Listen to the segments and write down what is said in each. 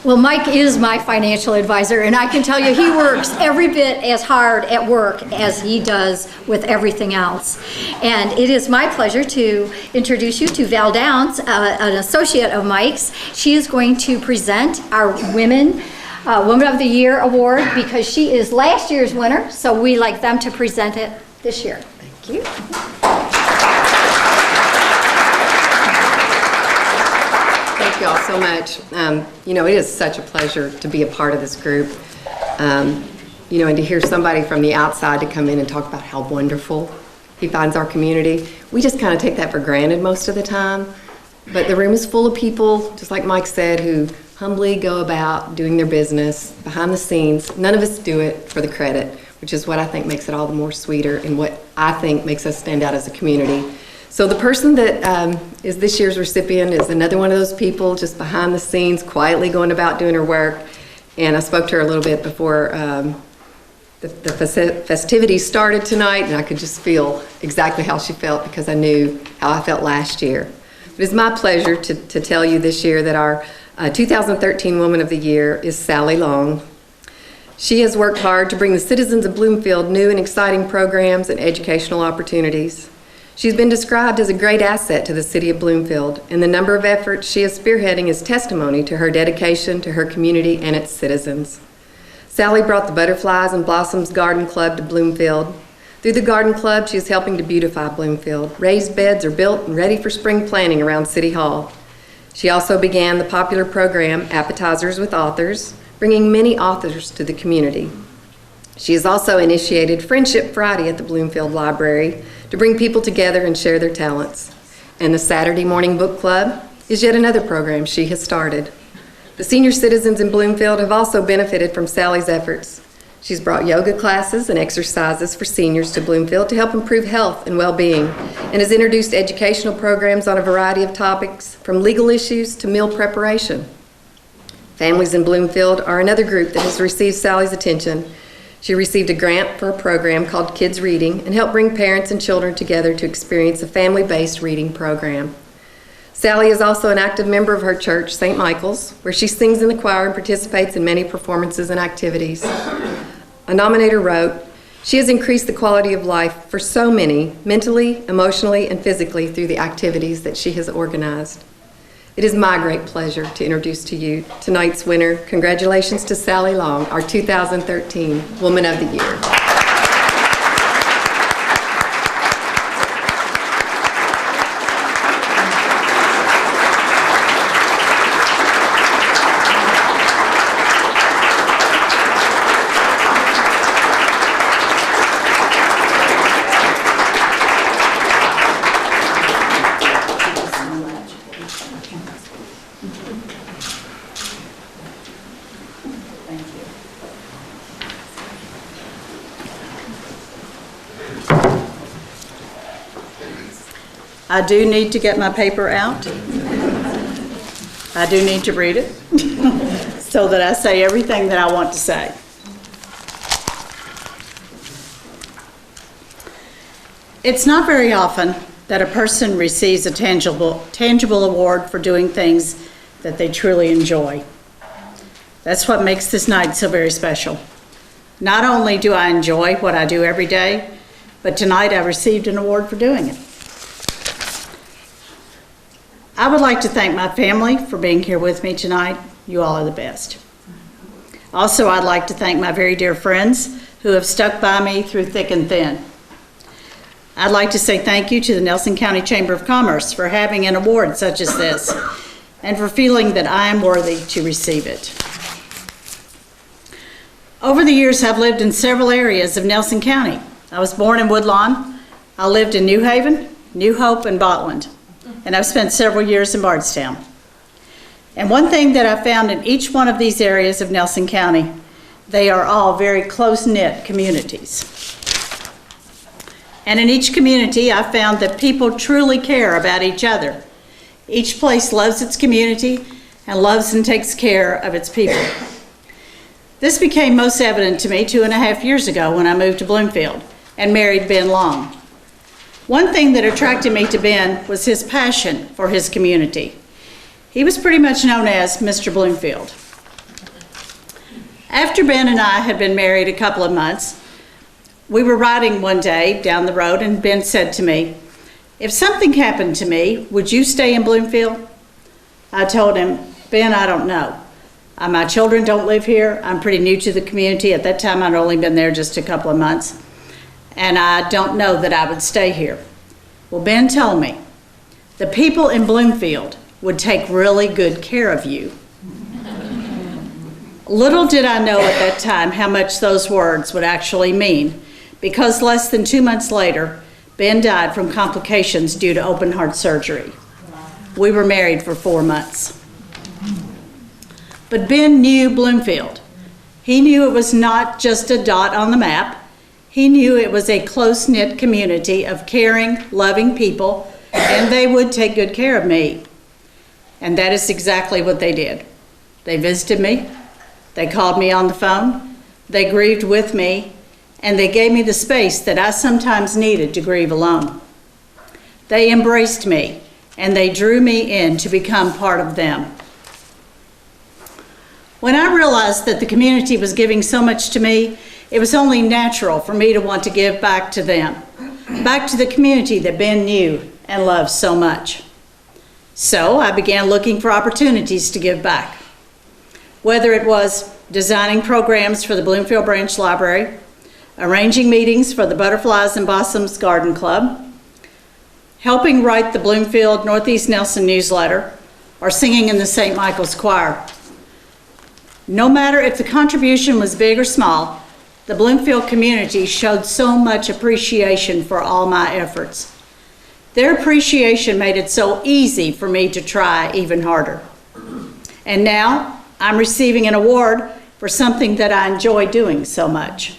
Well, Mike is my financial advisor, and I can tell you he works every bit as hard at work as he does with everything else. And it is my pleasure to introduce you to Val Downs, an associate of Mike's. She is going to present our Women of the Year award because she is last year's winner, so we like them to present it this year. Thank you. Thank you all so much. You know, it is such a pleasure to be a part of this group. You know, and to hear somebody from the outside to come in and talk about how wonderful he finds our community. We just kind of take that for granted most of the time. But the room is full of people, just like Mike said, who humbly go about doing their business behind the scenes. None of us do it for the credit, which is what I think makes it all the more sweeter and what I think makes us stand out as a community. So the person that is this year's recipient is another one of those people just behind the scenes, quietly going about doing her work. And I spoke to her a little bit before the festivities started tonight, and I could just feel exactly how she felt because I knew how I felt last year. It is my pleasure to tell you this year that our 2013 Woman of the Year is Sally Long. She has worked hard to bring the citizens of Bloomfield new and exciting programs and educational opportunities. She's been described as a great asset to the city of Bloomfield, and the number of efforts she is spearheading is testimony to her dedication to her community and its citizens. Sally brought the Butterflies and Blossoms Garden Club to Bloomfield. Through the Garden Club, she is helping to beautify Bloomfield. Raised beds are built and ready for spring planting around City Hall. She also began the popular program Appetizers with Authors, bringing many authors to the community. She has also initiated Friendship Friday at the Bloomfield Library to bring people together and share their talents. And the Saturday Morning Book Club is yet another program she has started. The senior citizens in Bloomfield have also benefited from Sally's efforts. She's brought yoga classes and exercises for seniors to Bloomfield to help improve health and well-being, and has introduced educational programs on a variety of topics, from legal issues to meal preparation. Families in Bloomfield are another group that has received Sally's attention. She received a grant for a program called Kids Reading and helped bring parents and children together to experience a family-based reading program. Sally is also an active member of her church, St. Michael's, where she sings in the choir and participates in many performances and activities. A nominator wrote, "She has increased the quality of life for so many, mentally, emotionally, and physically through the activities that she has organized." It is my great pleasure to introduce to you tonight's winner. Congratulations to Sally Long, our 2013 Woman of the Year. I do need to get my paper out. I do need to read it so that I say everything that I want to say. It's not very often that a person receives a tangible award for doing things that they truly enjoy. That's what makes this night so very special. Not only do I enjoy what I do every day, but tonight I received an award for doing it. I would like to thank my family for being here with me tonight. You all are the best. Also, I'd like to thank my very dear friends who have stuck by me through thick and thin. I'd like to say thank you to the Nelson County Chamber of Commerce for having an award such as this and for feeling that I am worthy to receive it. Over the years, I've lived in several areas of Nelson County. I was born in Woodlawn. I lived in New Haven, New Hope, and Botland. And I've spent several years in Bardstown. And one thing that I found in each one of these areas of Nelson County, they are all very close-knit communities. And in each community, I found that people truly care about each other. Each place loves its community and loves and takes care of its people. This became most evident to me 2.5 years ago when I moved to Bloomfield and married Ben Long. One thing that attracted me to Ben was his passion for his community. He was pretty much known as Mr. Bloomfield. After Ben and I had been married a couple of months, we were riding one day down the road and Ben said to me, "If something happened to me, would you stay in Bloomfield?" I told him, "Ben, I don't know. My children don't live here. I'm pretty new to the community." At that time, I'd only been there just a couple of months. "And I don't know that I would stay here." Well, Ben told me, "The people in Bloomfield would take really good care of you." Little did I know at that time how much those words would actually mean, because less than 2 months later, Ben died from complications due to open heart surgery. We were married for 4 months. But Ben knew Bloomfield. He knew it was not just a dot on the map. He knew it was a close-knit community of caring, loving people, and they would take good care of me. And that is exactly what they did. They visited me, they called me on the phone, they grieved with me, and they gave me the space that I sometimes needed to grieve alone. They embraced me, and they drew me in to become part of them. When I realized that the community was giving so much to me, it was only natural for me to want to give back to them, back to the community that Ben knew and loved so much. So I began looking for opportunities to give back. Whether it was designing programs for the Bloomfield Branch Library, arranging meetings for the Butterflies and Blossoms Garden Club, helping write the Bloomfield Northeast Nelson newsletter, or singing in the St. Michael's Choir. No matter if the contribution was big or small, the Bloomfield community showed so much appreciation for all my efforts. Their appreciation made it so easy for me to try even harder. And now I'm receiving an award for something that I enjoy doing so much.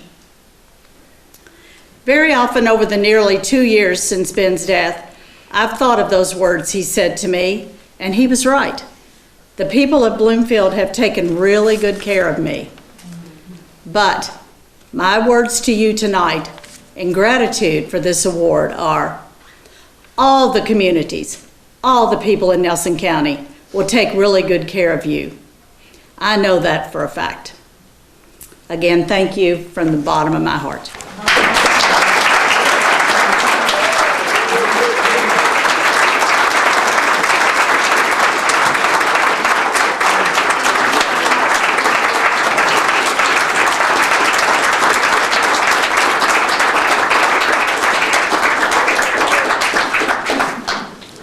Very often over the nearly 2 years since Ben's death, I've thought of those words he said to me, and he was right. The people of Bloomfield have taken really good care of me. But my words to you tonight in gratitude for this award are, all the communities, all the people in Nelson County will take really good care of you. I know that for a fact. Again, thank you from the bottom of my heart.